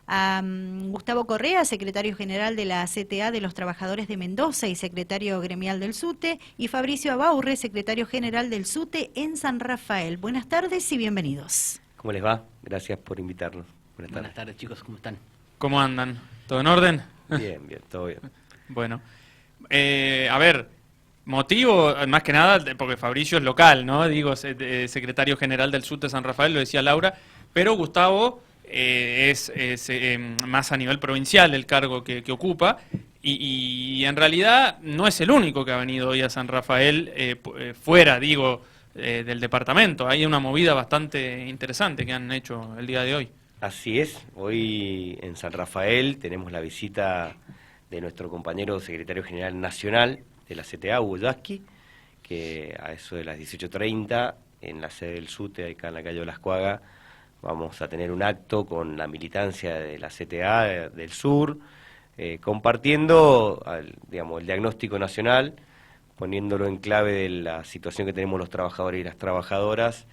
a Gustavo Correa, secretario general de la CTA de los Trabajadores de Mendoza y secretario gremial del SUTE, y Fabricio Abaurre, secretario general del SUTE en San Rafael. Buenas tardes y bienvenidos. ¿Cómo les va? Gracias por invitarnos. Buenas tardes, chicos, ¿cómo están? ¿Cómo andan? ¿Todo en orden? Bien, bien, todo bien. Bueno, a ver, motivo, más que nada, porque Fabricio es local, ¿no? Digo, secretario general del SUTE San Rafael, lo decía Laura, pero Gustavo es más a nivel provincial el cargo que ocupa, y en realidad no es el único que ha venido hoy a San Rafael fuera, digo, del departamento. Hay una movida bastante interesante que han hecho el día de hoy. Así es, hoy en San Rafael tenemos la visita de nuestro compañero secretario general nacional de la CTA, Hugo Yasky, que a eso de las 18:30 en la sede del SUTE, acá en la calle Olascuaga, vamos a tener un acto con la militancia de la CTA del sur, compartiendo digamos, el diagnóstico nacional, poniéndolo en clave de la situación que tenemos los trabajadores y las trabajadoras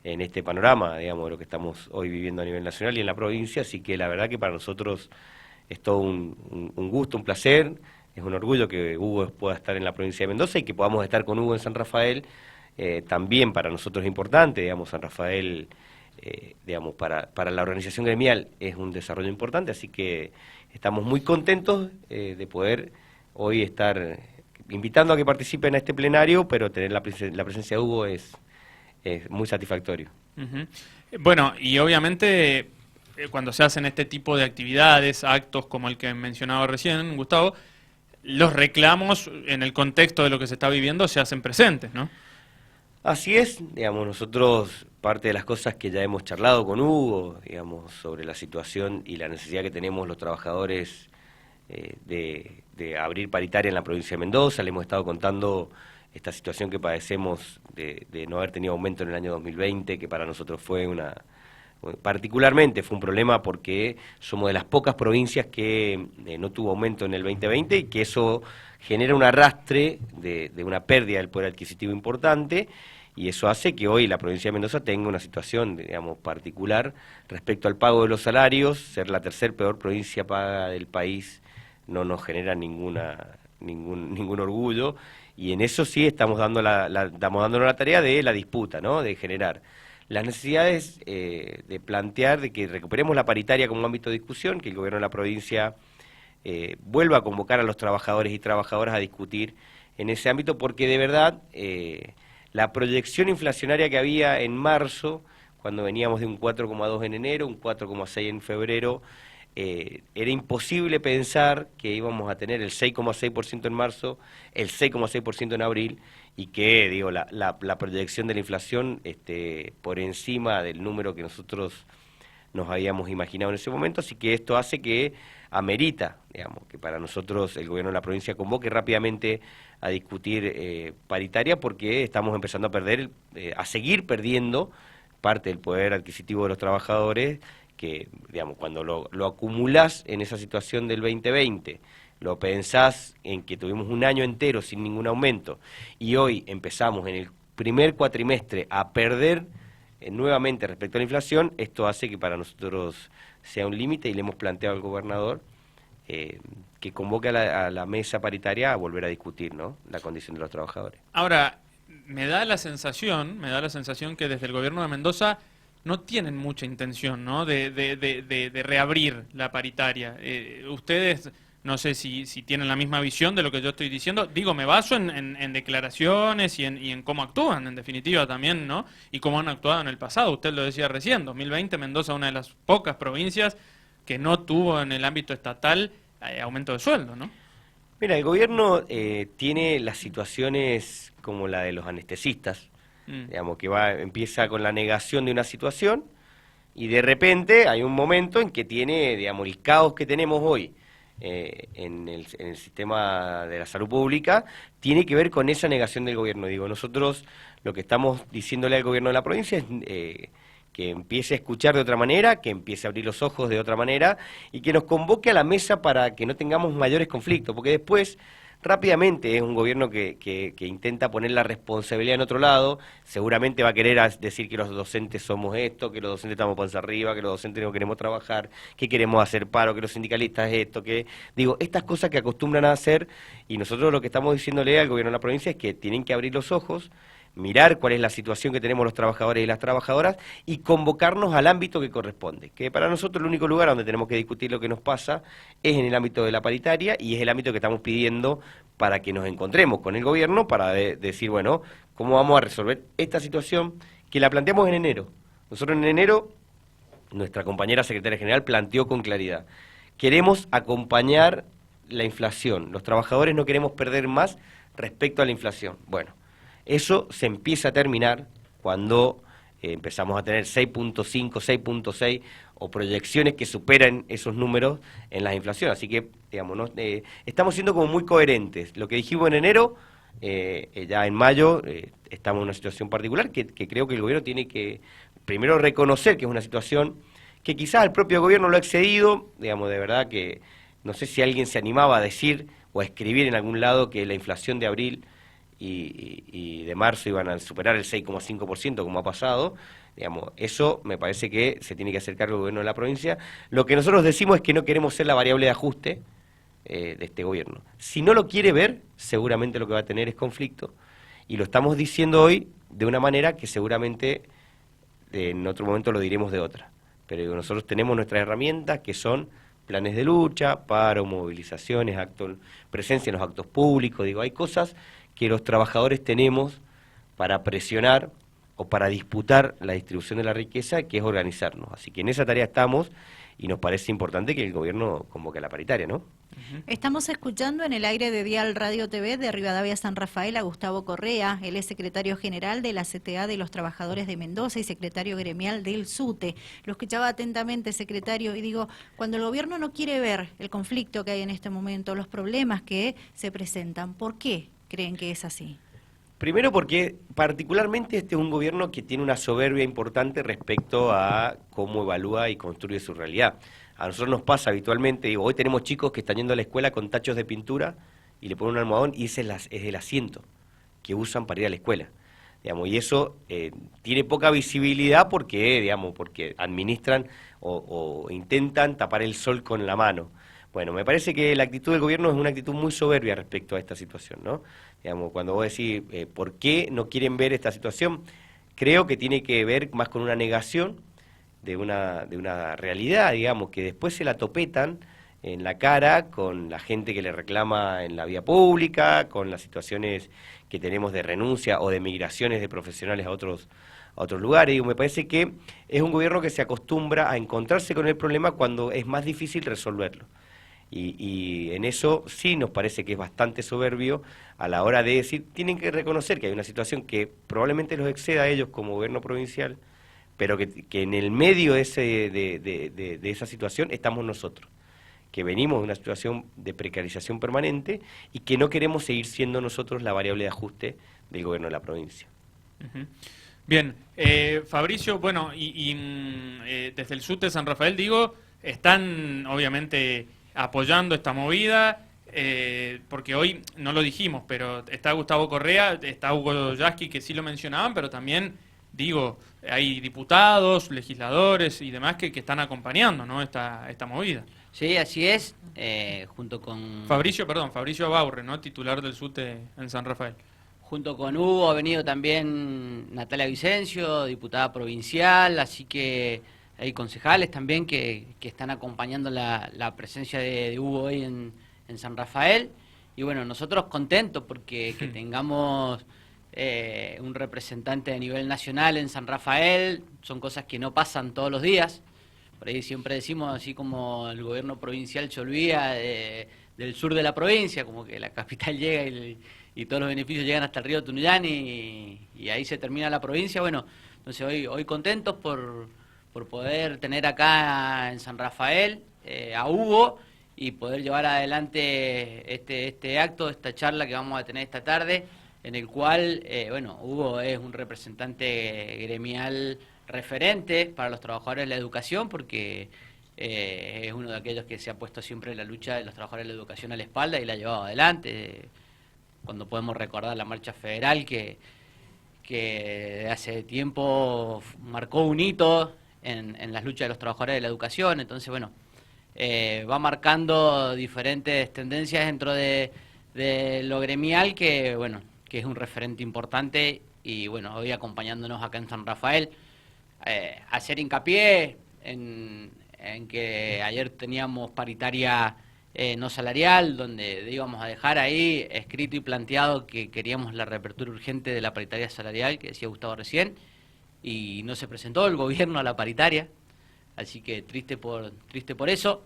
en este panorama, digamos, de lo que estamos hoy viviendo a nivel nacional y en la provincia. Así que la verdad que para nosotros es todo un gusto, un placer, es un orgullo que Hugo pueda estar en la provincia de Mendoza y que podamos estar con Hugo en San Rafael. También para nosotros es importante, digamos, San Rafael, digamos, para la organización gremial es un desarrollo importante, así que estamos muy contentos de poder hoy estar invitando a que participen a este plenario, pero tener la presencia de Hugo es muy satisfactorio. Uh-huh. Bueno, y obviamente cuando se hacen este tipo de actividades, actos como el que mencionaba recién Gustavo, los reclamos en el contexto de lo que se está viviendo se hacen presentes, ¿no? Así es, digamos, nosotros parte de las cosas que ya hemos charlado con Hugo, digamos, sobre la situación y la necesidad que tenemos los trabajadores de abrir paritaria en la provincia de Mendoza, le hemos estado contando esta situación que padecemos de no haber tenido aumento en el año 2020, que para nosotros particularmente fue un problema porque somos de las pocas provincias que no tuvo aumento en el 2020 y que eso genera un arrastre de una pérdida del poder adquisitivo importante, y eso hace que hoy la provincia de Mendoza tenga una situación, digamos, particular respecto al pago de los salarios. Ser la tercer peor provincia paga del país no nos genera ningún orgullo, y en eso sí estamos dándonos la tarea de la disputa, ¿no? De generar las necesidades, de plantear de que recuperemos la paritaria como ámbito de discusión, que el gobierno de la provincia vuelva a convocar a los trabajadores y trabajadoras a discutir en ese ámbito, porque de verdad la proyección inflacionaria que había en marzo, cuando veníamos de un 4,2 en enero, un 4,6 en febrero, era imposible pensar que íbamos a tener el 6,6% en marzo, el 6,6% en abril, y que, digo, la proyección de la inflación por encima del número que nosotros nos habíamos imaginado en ese momento. Así que esto hace que amerita, digamos, que para nosotros el gobierno de la provincia convoque rápidamente a discutir paritaria, porque estamos empezando a seguir perdiendo parte del poder adquisitivo de los trabajadores, que, digamos, cuando lo acumulás en esa situación del 2020, lo pensás en que tuvimos un año entero sin ningún aumento, y hoy empezamos en el primer cuatrimestre a perder nuevamente respecto a la inflación, esto hace que para nosotros sea un límite, y le hemos planteado al gobernador que convoque a la mesa paritaria a volver a discutir, ¿no?, la condición de los trabajadores. Ahora, me da la sensación que desde el gobierno de Mendoza no tienen mucha intención, ¿no?, de reabrir la paritaria. Ustedes, no sé si tienen la misma visión de lo que yo estoy diciendo. Digo, me baso en declaraciones y en cómo actúan, en definitiva también, ¿no? Y cómo han actuado en el pasado. Usted lo decía recién, 2020 Mendoza, una de las pocas provincias que no tuvo en el ámbito estatal aumento de sueldo, ¿no? Mira, el gobierno tiene las situaciones como la de los anestesistas, digamos, que empieza con la negación de una situación, y de repente hay un momento en que tiene, digamos, el caos que tenemos hoy en el sistema de la salud pública, tiene que ver con esa negación del gobierno. Digo, nosotros lo que estamos diciéndole al gobierno de la provincia es que empiece a escuchar de otra manera, que empiece a abrir los ojos de otra manera, y que nos convoque a la mesa para que no tengamos mayores conflictos, porque después rápidamente. Es un gobierno que intenta poner la responsabilidad en otro lado, seguramente va a querer decir que los docentes somos esto, que los docentes estamos panza arriba, que los docentes no queremos trabajar, que queremos hacer paro, que los sindicalistas esto, que digo, estas cosas que acostumbran a hacer, y nosotros lo que estamos diciéndole al gobierno de la provincia es que tienen que abrir los ojos, mirar cuál es la situación que tenemos los trabajadores y las trabajadoras y convocarnos al ámbito que corresponde, que para nosotros el único lugar donde tenemos que discutir lo que nos pasa es en el ámbito de la paritaria y es el ámbito que estamos pidiendo para que nos encontremos con el gobierno para decir, bueno, ¿cómo vamos a resolver esta situación que la planteamos en enero? Nosotros en enero, nuestra compañera secretaria general planteó con claridad, queremos acompañar la inflación, los trabajadores no queremos perder más respecto a la inflación. Bueno, eso se empieza a terminar cuando empezamos a tener 6.5, 6.6 o proyecciones que superan esos números en la inflación. Así que, digamos, estamos siendo como muy coherentes. Lo que dijimos en enero, ya en mayo estamos en una situación particular que creo que el gobierno tiene que primero reconocer que es una situación que quizás el propio gobierno lo ha excedido, digamos, de verdad que no sé si alguien se animaba a decir o a escribir en algún lado que la inflación de abril y de marzo iban a superar el 6,5% como ha pasado, digamos, eso me parece que se tiene que hacer cargo el gobierno de la provincia. Lo que nosotros decimos es que no queremos ser la variable de ajuste de este gobierno. Si no lo quiere ver, seguramente lo que va a tener es conflicto, y lo estamos diciendo hoy de una manera que seguramente en otro momento lo diremos de otra. Pero digo, nosotros tenemos nuestras herramientas que son planes de lucha, paro, movilizaciones, presencia en los actos públicos, digo, hay cosas que los trabajadores tenemos para presionar o para disputar la distribución de la riqueza, que es organizarnos. Así que en esa tarea estamos y nos parece importante que el gobierno convoque a la paritaria, ¿no? Estamos escuchando en el aire de Dial Radio TV de Rivadavia San Rafael a Gustavo Correa. Él es secretario general de la CTA de los Trabajadores de Mendoza y secretario gremial del SUTE. Lo escuchaba atentamente, secretario, y digo, cuando el gobierno no quiere ver el conflicto que hay en este momento, los problemas que se presentan, ¿por qué creen que es así? Primero porque particularmente este es un gobierno que tiene una soberbia importante respecto a cómo evalúa y construye su realidad. A nosotros nos pasa habitualmente, digo, hoy tenemos chicos que están yendo a la escuela con tachos de pintura y le ponen un almohadón y ese es el asiento que usan para ir a la escuela. Digamos, y eso tiene poca visibilidad porque, digamos, porque administran o intentan tapar el sol con la mano. Bueno, me parece que la actitud del gobierno es una actitud muy soberbia respecto a esta situación, ¿no? Digamos, cuando vos decís, ¿por qué no quieren ver esta situación? Creo que tiene que ver más con una negación de una realidad, digamos, que después se la topetan en la cara con la gente que le reclama en la vía pública, con las situaciones que tenemos de renuncia o de migraciones de profesionales a otros lugares. Y me parece que es un gobierno que se acostumbra a encontrarse con el problema cuando es más difícil resolverlo. Y en eso sí nos parece que es bastante soberbio a la hora de decir, tienen que reconocer que hay una situación que probablemente los exceda a ellos como gobierno provincial, pero que en el medio de esa situación estamos nosotros, que venimos de una situación de precarización permanente y que no queremos seguir siendo nosotros la variable de ajuste del gobierno de la provincia. Uh-huh. Bien, Fabricio, bueno, desde el SUTE de San Rafael, digo, están obviamente apoyando esta movida, porque hoy no lo dijimos, pero está Gustavo Correa, está Hugo Yasky, que sí lo mencionaban, pero también, digo, hay diputados, legisladores y demás que están acompañando, ¿no?, esta movida. Sí, así es, junto con... Fabricio Abaurre, ¿no?, titular del SUTE en San Rafael. Junto con Hugo ha venido también Natalia Vicencio, diputada provincial, así que hay concejales también que están acompañando la presencia de Hugo hoy en San Rafael. Y bueno, nosotros contentos porque que tengamos un representante a nivel nacional en San Rafael, son cosas que no pasan todos los días. Por ahí siempre decimos, así como el gobierno provincial se olvida del sur de la provincia, como que la capital llega y todos los beneficios llegan hasta el río Tunuyán y ahí se termina la provincia. Bueno, entonces hoy contentos por poder tener acá en San Rafael a Hugo y poder llevar adelante este acto, esta charla que vamos a tener esta tarde, en el cual, bueno, Hugo es un representante gremial referente para los trabajadores de la educación, porque es uno de aquellos que se ha puesto siempre la lucha de los trabajadores de la educación a la espalda y la ha llevado adelante. Cuando podemos recordar la marcha federal que hace tiempo marcó un hito en las luchas de los trabajadores de la educación. Entonces, bueno, va marcando diferentes tendencias dentro de lo gremial que, bueno, que es un referente importante y, bueno, hoy acompañándonos acá en San Rafael, hacer hincapié en que ayer teníamos paritaria no salarial, donde íbamos a dejar ahí escrito y planteado que queríamos la reapertura urgente de la paritaria salarial, que decía Gustavo recién, y no se presentó el gobierno a la paritaria, así que triste por eso,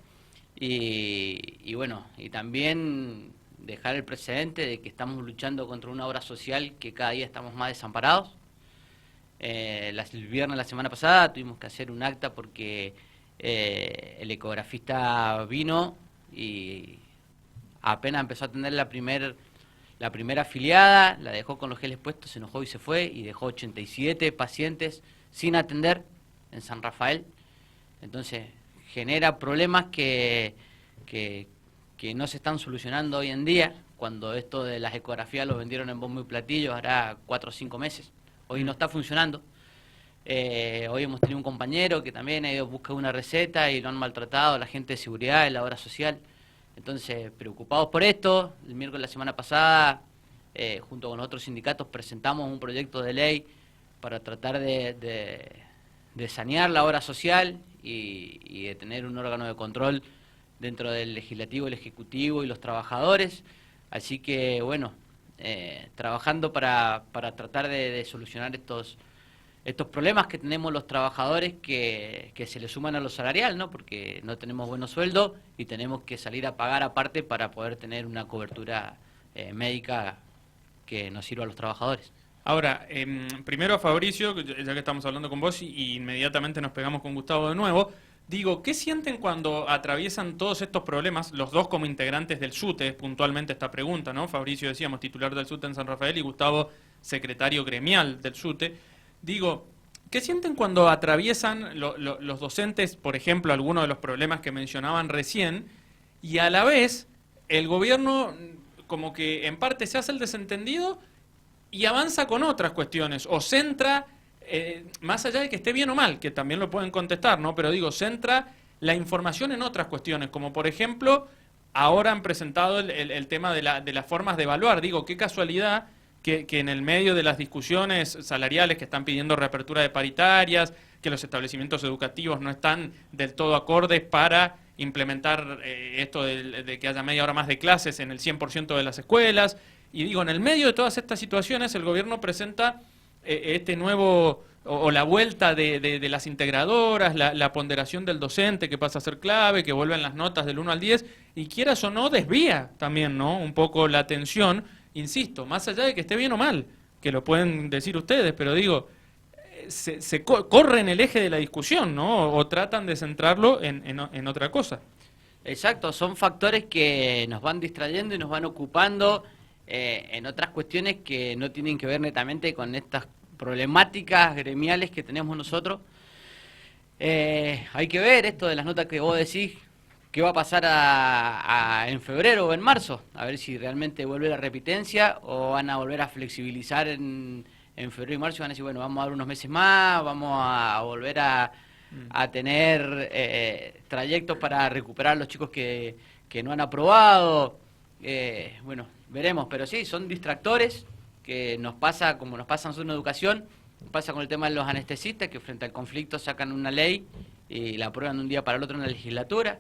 y bueno, y también dejar el precedente de que estamos luchando contra una obra social que cada día estamos más desamparados. El viernes de la semana pasada tuvimos que hacer un acta porque el ecografista vino y apenas empezó a atender la primera afiliada, la dejó con los geles puestos, se enojó y se fue, y dejó 87 pacientes sin atender en San Rafael. Entonces genera problemas que no se están solucionando hoy en día, cuando esto de las ecografías lo vendieron en bombo y platillo hará 4 o 5 meses. Hoy no está funcionando. Hoy hemos tenido un compañero que también ha ido a buscar una receta y lo han maltratado la gente de seguridad, de la obra social. Entonces, preocupados por esto, el miércoles de la semana pasada, junto con los otros sindicatos, presentamos un proyecto de ley para tratar de sanear la obra social y de tener un órgano de control dentro del legislativo, el ejecutivo y los trabajadores. Así que, bueno, trabajando para tratar de solucionar estos problemas que tenemos los trabajadores que se le suman a lo salarial, ¿no? Porque no tenemos buenos sueldos y tenemos que salir a pagar aparte para poder tener una cobertura médica que nos sirva a los trabajadores. Ahora, primero a Fabricio, ya que estamos hablando con vos y inmediatamente nos pegamos con Gustavo de nuevo, digo, ¿qué sienten cuando atraviesan todos estos problemas, los dos como integrantes del SUTE, puntualmente esta pregunta, ¿no? Fabricio, decíamos, titular del SUTE en San Rafael, y Gustavo, secretario gremial del SUTE. Digo, ¿qué sienten cuando atraviesan los docentes, por ejemplo, algunos de los problemas que mencionaban recién, y a la vez el gobierno como que en parte se hace el desentendido y avanza con otras cuestiones, o centra, más allá de que esté bien o mal, que también lo pueden contestar, ¿no? Pero digo, centra la información en otras cuestiones, como por ejemplo, ahora han presentado el tema de las formas de evaluar. Digo, qué casualidad que en el medio de las discusiones salariales que están pidiendo reapertura de paritarias, que los establecimientos educativos no están del todo acordes para implementar esto de que haya media hora más de clases en el 100% de las escuelas. Y digo, en el medio de todas estas situaciones el gobierno presenta este nuevo, o la vuelta de las integradoras, la ponderación del docente que pasa a ser clave, que vuelven las notas del 1 al 10, y quieras o no desvía también, ¿no?, un poco la atención. Insisto, más allá de que esté bien o mal, que lo pueden decir ustedes, pero digo, se corren el eje de la discusión, ¿no? O tratan de centrarlo en otra cosa. Exacto, son factores que nos van distrayendo y nos van ocupando en otras cuestiones que no tienen que ver netamente con estas problemáticas gremiales que tenemos nosotros. Hay que ver esto de las notas que vos decís, qué va a pasar en febrero o en marzo, a ver si realmente vuelve la repitencia o van a volver a flexibilizar en febrero y marzo y van a decir, bueno, vamos a dar unos meses más, vamos a volver a tener trayectos para recuperar a los chicos que no han aprobado. Bueno, veremos, pero sí, son distractores que nos pasa, como nos pasa en su educación, pasa con el tema de los anestesistas, que frente al conflicto sacan una ley y la aprueban de un día para el otro en la legislatura.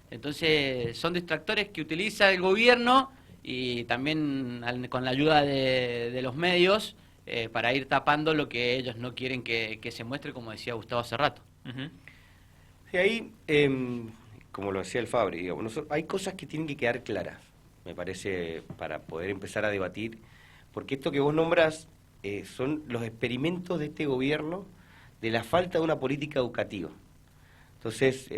Entonces son distractores que utiliza el gobierno y también con la ayuda de los medios para ir tapando lo que ellos no quieren que se muestre, como decía Gustavo hace rato. Uh-huh. Sí, ahí, como lo decía el Fabri, digamos, hay cosas que tienen que quedar claras, me parece, para poder empezar a debatir, porque esto que vos nombras son los experimentos de este gobierno de la falta de una política educativa. Entonces,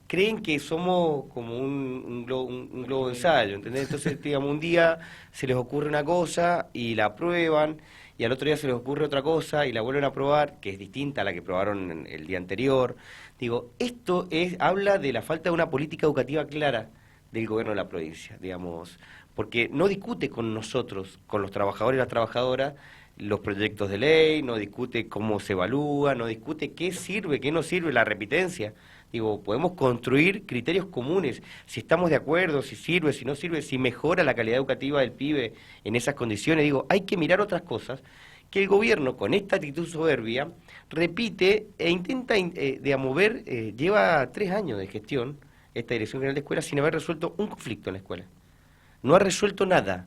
creen que somos como un globo de ensayo, ¿entendés? Entonces, digamos, un día se les ocurre una cosa y la aprueban, y al otro día se les ocurre otra cosa y la vuelven a aprobar, que es distinta a la que aprobaron el día anterior. Digo, esto habla de la falta de una política educativa clara del gobierno de la provincia, digamos, porque no discute con nosotros, con los trabajadores y las trabajadoras, los proyectos de ley, no discute cómo se evalúa, no discute qué sirve, qué no sirve la repitencia. Digo, podemos construir criterios comunes, si estamos de acuerdo, si sirve, si no sirve, si mejora la calidad educativa del pibe en esas condiciones. Digo, hay que mirar otras cosas que el gobierno, con esta actitud soberbia, repite e intenta, digamos, ver, lleva 3 años de gestión, esta Dirección General de Escuelas, sin haber resuelto un conflicto en la escuela. No ha resuelto nada.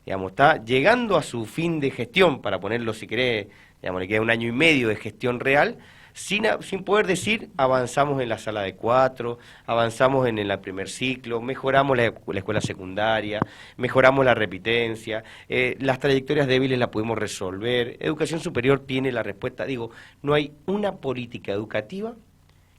Digamos, está llegando a su fin de gestión, para ponerlo, si querés, digamos, le queda 1 año y medio de gestión real, sin poder decir, avanzamos en la sala de 4, avanzamos en el primer ciclo, mejoramos la escuela secundaria, mejoramos la repitencia, las trayectorias débiles las pudimos resolver, educación superior tiene la respuesta. Digo, no hay una política educativa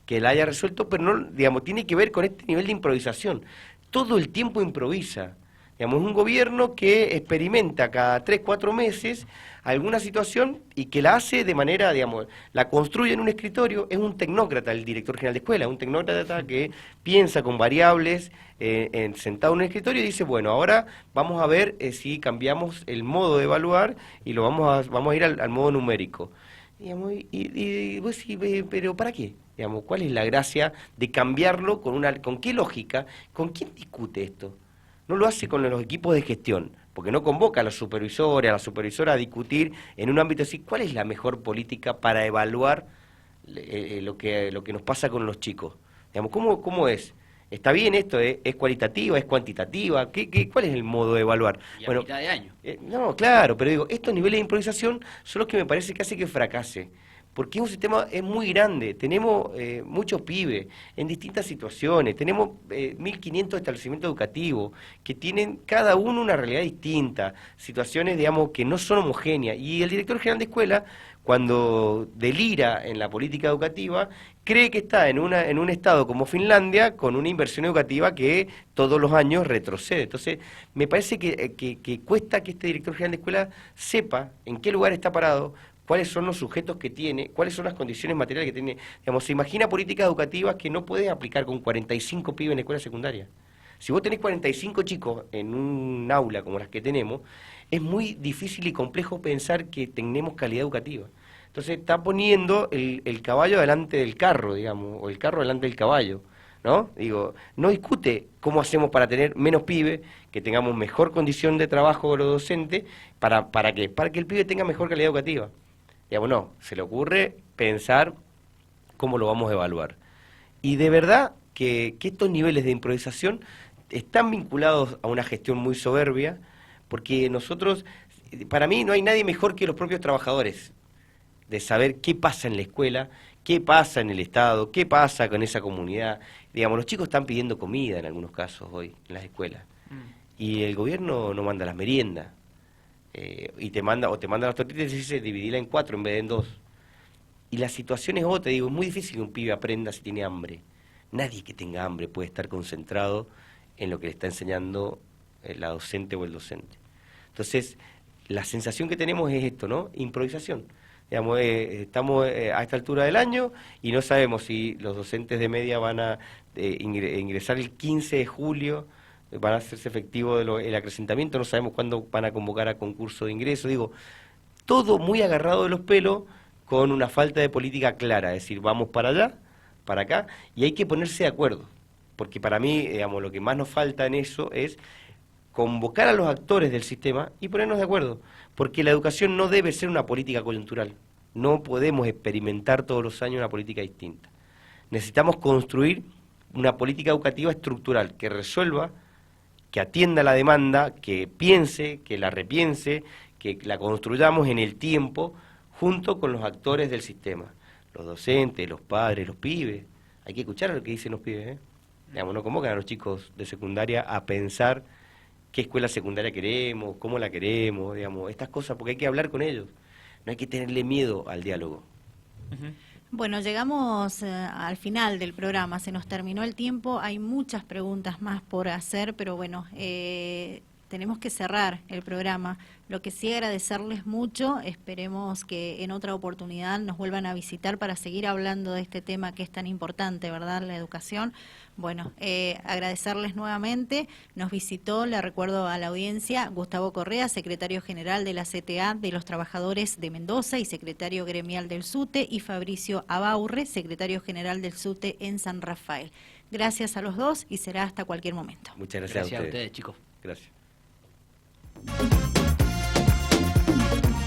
que la haya resuelto, pero no, digamos, tiene que ver con este nivel de improvisación. Todo el tiempo improvisa. Digamos, un gobierno que experimenta cada 3, 4 meses alguna situación y que la hace de manera, digamos, la construye en un escritorio. Es un tecnócrata el director general de escuela, un tecnócrata que piensa con variables sentado en un escritorio y dice, bueno, ahora vamos a ver si cambiamos el modo de evaluar y lo vamos a ir al modo numérico. Digamos, y vos decís, pero ¿para qué? Digamos, ¿cuál es la gracia de cambiarlo con qué lógica? ¿Con quién discute esto? No lo hace con los equipos de gestión, porque no convoca a los supervisores, a la supervisora a discutir en un ámbito así, ¿cuál es la mejor política para evaluar lo que nos pasa con los chicos? Digamos, ¿cómo es? ¿Está bien esto? ¿Es cualitativa? ¿Es cuantitativa? ¿Cuál es el modo de evaluar? Y a mitad de año. No, claro, pero digo, estos niveles de improvisación son los que me parece que hace que fracase. Porque un sistema es muy grande, tenemos muchos pibes en distintas situaciones, tenemos 1.500 establecimientos educativos que tienen cada uno una realidad distinta, situaciones, digamos, que no son homogéneas. Y el director general de escuela, cuando delira en la política educativa, cree que está en un estado como Finlandia con una inversión educativa que todos los años retrocede. Entonces, me parece que cuesta que este director general de escuela sepa en qué lugar está parado, cuáles son los sujetos que tiene, cuáles son las condiciones materiales que tiene. Digamos, se imagina políticas educativas que no puedes aplicar con 45 pibes en la escuela secundaria. Si vos tenés 45 chicos en un aula como las que tenemos, es muy difícil y complejo pensar que tenemos calidad educativa. Entonces está poniendo el caballo delante del carro, digamos, o el carro delante del caballo, ¿no? Digo, no discute cómo hacemos para tener menos pibes, que tengamos mejor condición de trabajo con los docentes, ¿para qué? Para que el pibe tenga mejor calidad educativa. Digamos, no, se le ocurre pensar cómo lo vamos a evaluar. Y de verdad que estos niveles de improvisación están vinculados a una gestión muy soberbia, porque nosotros, para mí no hay nadie mejor que los propios trabajadores, de saber qué pasa en la escuela, qué pasa en el Estado, qué pasa con esa comunidad. Digamos, los chicos están pidiendo comida en algunos casos hoy en las escuelas, y el gobierno no manda las meriendas. Y te manda las tortitas y dice dividirla en 4 en vez de en 2. Y la situación es otra, digo, es muy difícil que un pibe aprenda si tiene hambre. Nadie que tenga hambre puede estar concentrado en lo que le está enseñando la docente o el docente. Entonces, la sensación que tenemos es esto, ¿no? Improvisación. Digamos, estamos a esta altura del año y no sabemos si los docentes de media van a ingresar el 15 de julio, van a hacerse efectivo el acrecentamiento, no sabemos cuándo van a convocar a concurso de ingreso. Digo, todo muy agarrado de los pelos, con una falta de política clara, es decir, vamos para allá, para acá, y hay que ponerse de acuerdo, porque para mí, digamos, lo que más nos falta en eso es convocar a los actores del sistema y ponernos de acuerdo, porque la educación no debe ser una política coyuntural, no podemos experimentar todos los años una política distinta. Necesitamos construir una política educativa estructural que resuelva, que atienda la demanda, que piense, que la repiense, que la construyamos en el tiempo junto con los actores del sistema, los docentes, los padres, los pibes. Hay que escuchar lo que dicen los pibes, ¿eh? Digamos, no convocan a los chicos de secundaria a pensar qué escuela secundaria queremos, cómo la queremos, digamos, estas cosas, porque hay que hablar con ellos. No hay que tenerle miedo al diálogo. Bueno, llegamos al final del programa, se nos terminó el tiempo, hay muchas preguntas más por hacer, pero bueno, tenemos que cerrar el programa. Lo que sí agradecerles mucho, esperemos que en otra oportunidad nos vuelvan a visitar para seguir hablando de este tema que es tan importante, ¿verdad? La educación. Bueno, agradecerles nuevamente. Nos visitó, le recuerdo a la audiencia, Gustavo Correa, secretario general de la CTA de los Trabajadores de Mendoza y secretario gremial del SUTE, y Fabricio Abaurre, secretario general del SUTE en San Rafael. Gracias a los dos y será hasta cualquier momento. Muchas Gracias a a ustedes, ustedes, chicos. Gracias.